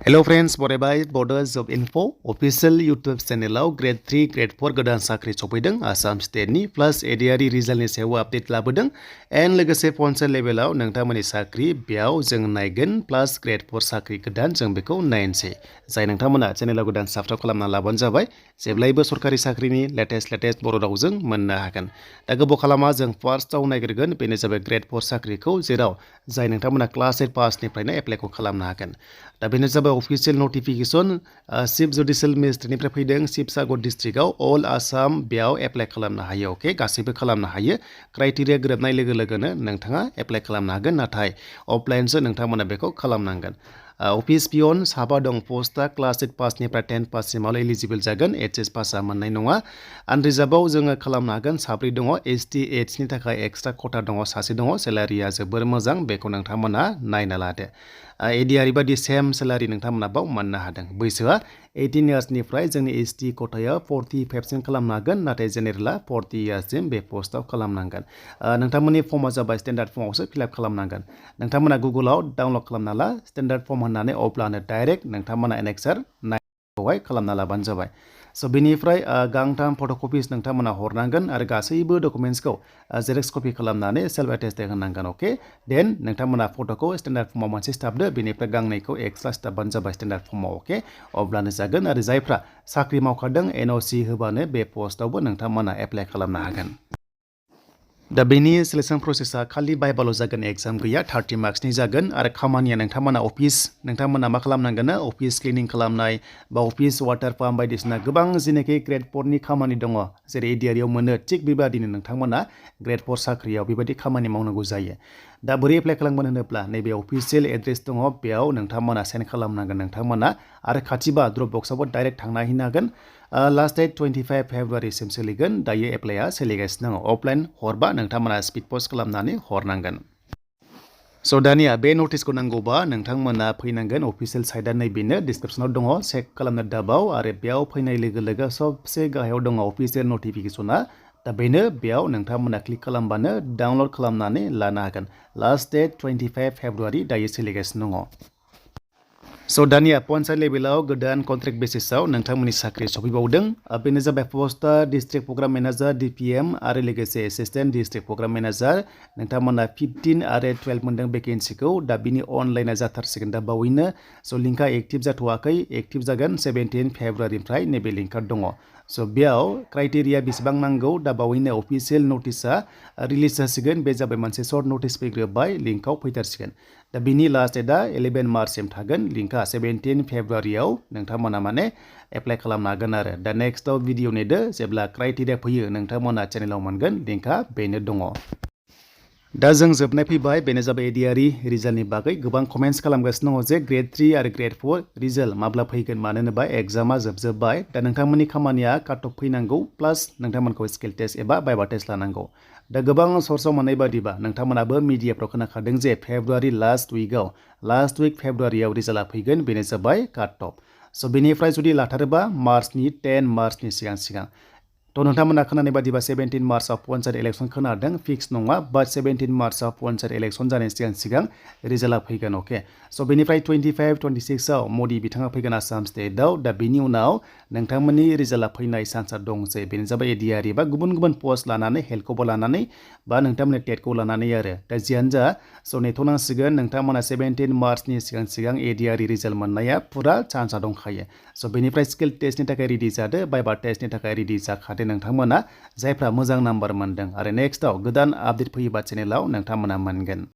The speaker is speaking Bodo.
Hello friends, बरायबाय Bodo Job Info official YouTube channel Grade-3, Grade-4 गोदान साख्रि सफैदों आसाम स्टेटनि प्लास ADRE रिजाल्टनि सायाव आपडेट लाबोदों एन्ड लोगोसे पन्चायत लेभेलाव नोंथांमोननि साख्रि बेयाव जों नायगोन प्लास Grade-4 साख्रि गोदान जों बेखौ नायनोसै जाय नोंथांमोना चेनेलाव गोदान साबस्क्राइब खालामना लाबानो जाबाय जेब्लायबो सरकारि साख्रिनि लेटेस्ट बर' रावजों मोननो हागोन दा गोबाव खालामा जों फार्स्टआव नायग्रोगोन बेनो जाबाय Grade-4 साख्रिखौ जेराव जाय नोंथांमोना क्लास 8 पासनिफ्रायनो एप्लाइखौ खालामनो हागोन दा बेनो जाबाय अफिसियेल नटिफिकेशन चिफ जुडिशियल मेजिस्ट्रेटनिफ्राय फैदों शिबसागर डिस्ट्रिक्टआव अल आसाम बेयाव एप्लाइ खालामनो हायो अके गासैबो खालामनो हायो क्राइटेरिया गोरोबनाय लोगो लोगोनो नोंथाङा एप्लाइ खालामनो हागोन नाथाय अफलाइनसो नोंथांमोना बेखौ खालामनांगोन अफिस पियन साबा दं पोस्टआ क्लास 8 पासनिफ्राय 10 पाससिमाव एलिजिबल जागोन HS पासआ मोननाय नङा आनरिजार्भआव जोङो खालामनो हागोन साब्रै दङ ST एड्सनि थाखाय एक्सट्रा खथा दङ सासे दङ सेलारिया जोबोर मोजां बेखौ नोंथांमोना नायना लादो ADRE बायदि सेम सेलारि नोंथांमोना बाव मोननो हादों बैसोआ 18 इयार्सनिफ्राय जोंनि ST खथायाव 45 खालामनो हागोन नाथाय जेनेरेला 40 इयार्ससिम बे पोस्टआव खालामनांगोन नोंथांमोननि फर्मआ जाबाय स्टेन्डार्ड फर्मआवसो फिलआप खालामनांगोन नोंथांमोना गुगोलाव डाउनलड खालामना ला स्टेन्डार्ड फर्म होननानै अब्लानो डाइरेक्ट नोंथांमोना एनेक्सार 9 खालामना लाबानो जाबाय स' बेनिफ्राय गांथाम फट'कपिस नोंथांमोना हरनांगोन आरो गासैबो डकुमेन्ट्सखौ जेरेक्स कपि खालामनानै सेल्फ एटेस्टेड होनांगोन अके देन नोंथांमोना फट'खौ स्टेन्डार्ड फर्मआव मोनसे सिथाबदो बेनिफ्राय गांनैखौ एक्सट्रा सिथाबबानो जाबाय स्टेन्डार्ड फर्मआव अके अब्लानो जागोन आरो जायफ्रा साख्रि मावखादों NOC होबानो बे पोस्टआवबो नोंथांमोना एप्लाइ खालामनो हागोन दा बेनि सिलेक्शन प्रसेसा खालि बाइबाल' जागोन एग्जाम गैया 30 मार्क्सनि जागोन आरो खामानिया नोंथांमोना नोंथांमोना मा खालामनांगोन अफिस क्लिनिं खालामनाय बा अफिस वाटार पाम्प बायदिसिना गोबां जेनाखि Grade-4 नि खामानि दङ जेरै ADRE आव मोनो थिग बेबादिनो नोंथांमोना Grade-4 साख्रियाव बेबायदि खामानि मावनांगौ जायो दा बोरै एप्लाइ खालामगोन होनोब्ला नैबे अफिसियेल एड्रेस दङ बेयाव नोंथांमोना सेन्ड खालामनांगोन नोंथांमोना आरो खाथिबा ड्रप बक्सआवबो डाइरेक्ट थांना हैनो हागोन लास्ट डेट 25 फेब्रुवारिसिम सोलिगोन दायो एप्लाइआ सोलिगासिनो दङ अफलाइन हरबा नोंथांमोना स्पिड पस्ट खालामनानै हरनांगोन स' दानिया बे नटिसखौ नांगौबा नोंथांमोना फैनांगोन अफिसियेल साइटआ नैबेनो डिसक्रिपसनाव दङ चेक खालामनो दाबाव आरो बेयाव फैनाय लोगो लोगो सबसे गाहायाव दङ अफिसियेल नटिफिकेशना दा बेनो बेयाव नोंथांमोना क्लिक खालामबानो डाउनलड खालामनानै लानो हागोन लास्ट डेट 25 फेब्रुवारि दायो सोलिगासिनो दङ स' दानिया पन्चायत लेभेलाव गोदान कन्ट्रेक्ट बेसिसआव नोंथांमोननि साख्रि सफैबावदों बेनो जाबाय पस्टआ डिस्ट्रिक्ट प्रग्राम मेनेजार DPM आरो लोगोसे एसिस्टेन्ट डिस्ट्रिक्ट प्रग्राम मेनेजार नोंथांमोना 15 आरो 12 मोनदों भेकेन्सिखौ दा बिनि अनलाइना जाथारसिगोन दा बावैनो स' लिंकआ एक्टिभ जाथ'वाखै एक्टिभ जागोन 17 फेब्रुवारिनिफ्राय नैबे लिंकआ दङ स' बेयाव क्राइटेरिया बेसेबां नांगौ दा बावैनो अफिसियेल नटिसआ रिलिज जासिगोन बे जाबाय मोनसे सर्ट नटिस फैग्रोबाय लिंकआव फैथारसिगोन दा बिनि लास्ट डेटआ 11 मार्चसिम थागोन लिंकआ 17 फेब्रुवारियाव नोंथांमोना माने एप्लाइ खालामनो हागोन आरो दा नेक्स्टआव भिडिअ नेदो जेब्ला क्राइटेरिया फैयो नोंथांमोना चेनेलाव मोनगोन लिंकआ बेनो दङ दा जों जोबनाय फैबाय बेनो जाबाय ADRE रिजाल्टनि बागै गोबां कमेन्ट्स खालामगासिनो दङ जे Grade-3 आरो Grade-4 रिजाल्ट माब्ला फैगोन मानो होनोबा एग्जामा जोबजोब्बाय दा नोंथांमोननि खामानिया काट अफ फैनांगौ प्लास नोंथांमोनखौ स्किल टेस्ट एबा भाइभा टेस्ट लानांगौ दा गोबां सर्सआव मोननाय बादिबा नोंथांमोनाबो मिडियाफ्राव खोनाखादों जे फेब्रुवारि लास्ट उइक फेब्रुवारियाव रिजाल्टआ फैगोन बेनो जाबाय काट अफ स' बेनिफ्राय जुदि लाथारोबा मार्चनि 10 मार्चनि सिगां थ' नोंथांमोना खोनानाय बादिबा 17 मार्चआव पन्चायत इलेक्सन खोनादों फिक्स नङा बाट 17 मार्चआव पन्चायत इलेक्सन जानायनि सिगां रिजाल्टआ फैगोन अके स' बेनिफ्राय 25-26आव मदि बिथाङा फैगोन आसाम स्टेटआव दा बेनि उनाव नोंथांमोननि रिजाल्टआ फैनाय चान्सआ दंसै बेनो जाबाय ADRE बा गुबुन पस्ट लानानै हेल्थखौबो लानानै बा नोंथांमोननि टेटखौ लानानै आरो दा जियानो जा स' नेथ'नांसिगोन नोंथांमोना 17 मार्चनि सिगां ADRE रिजाल्ट मोननाया फुरा चान्सआ दंखायो स' बेनिफ्राय स्किल टेस्टनि थाखाय रेडि जादो भाइभा टेस्टनि थाखाय रेडि जाखादो नोंथांमोना जायफ्रा मोजां नाम्बार मोनदों आरो नेक्स्टआव गोदान आपडेट फैयोबा चेनेलाव नोंथांमोना मोनगोन